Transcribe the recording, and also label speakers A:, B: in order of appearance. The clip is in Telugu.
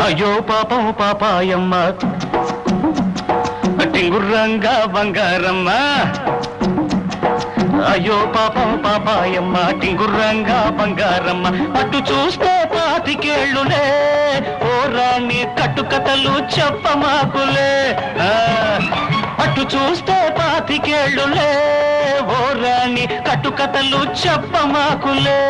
A: అయ్యో పాపం పాపాయమ్మ టింగుర్రంగా బంగారమ్మ అయ్యో పాపం పాపాయమ్మ టింగుర్రంగా బంగారమ్మ అటు చూస్తే పాతికేళ్ళులే ఓ రాణి కట్టుకథలు చెప్పమాకులే అటు చూస్తే పాతికేళ్ళులే ఓ రాణి కట్టుకథలు చెప్పమాకులే